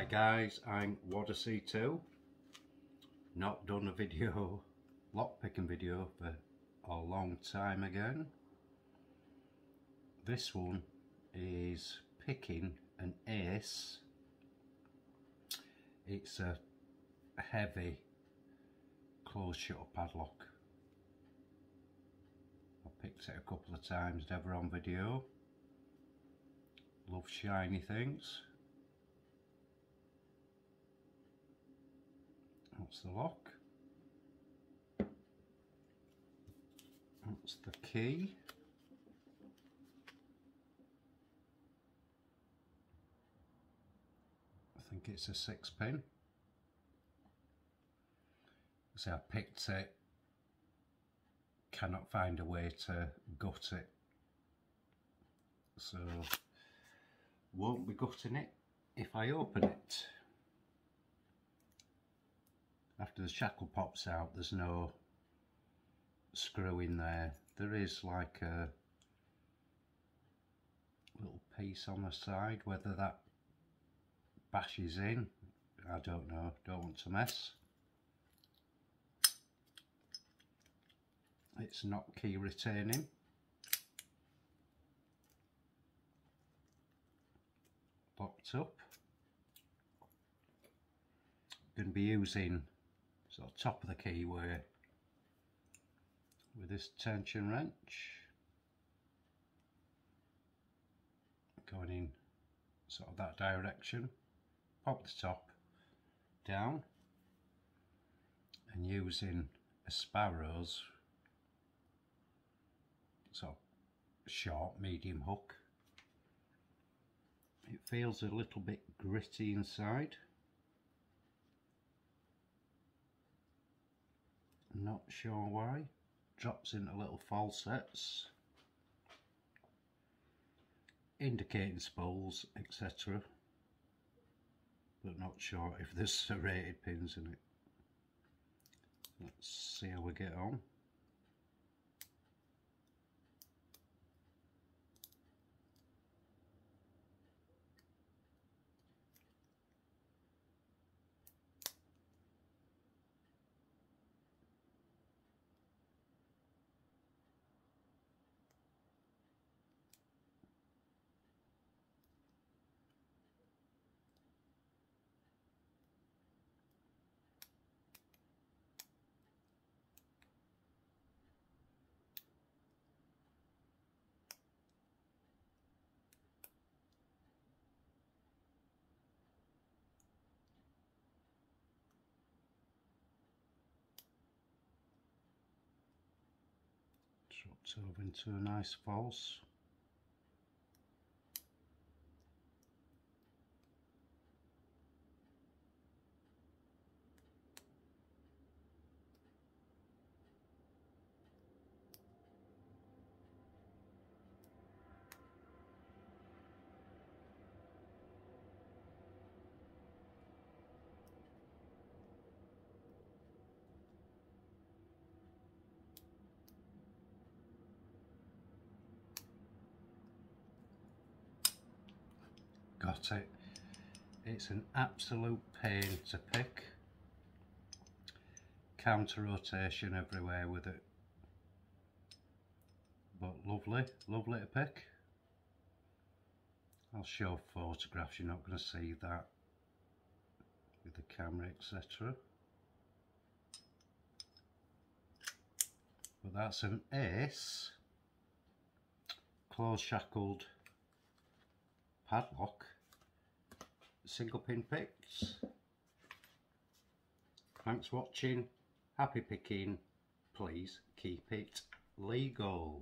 guys, I'm Wadacy2. Not done a video, lock picking video for a long time again. This one is picking an ace. It's a heavy closed shutter padlock. I picked it a couple of times, never on video. Love shiny things. That's the lock. That's the key. I think it's a 6-pin. So I picked it, cannot find a way to gut it, so won't be gutting it if I open it. After the shackle pops out, there's no screw in there. There is like a little piece on the side. Whether that bashes in, I don't know, don't want to mess. It's not key retaining. Locked up. Going to be using sort of top of the keyway with this tension wrench, going in sort of that direction. Pop the top down and using a Sparrow's sort of short medium hook. It feels a little bit gritty inside. Not sure why. Drops into little falsettes, indicating spools, etc. But not sure if there's serrated pins in it. Let's see how we get on. Dropped over into a nice false. Got it. It's an absolute pain to pick. Counter rotation everywhere with it. But lovely, lovely to pick. I'll show photographs, you're not going to see that with the camera, etc. But that's an ace closed shackled padlock, single pin picks. Thanks for watching, happy picking, please keep it legal.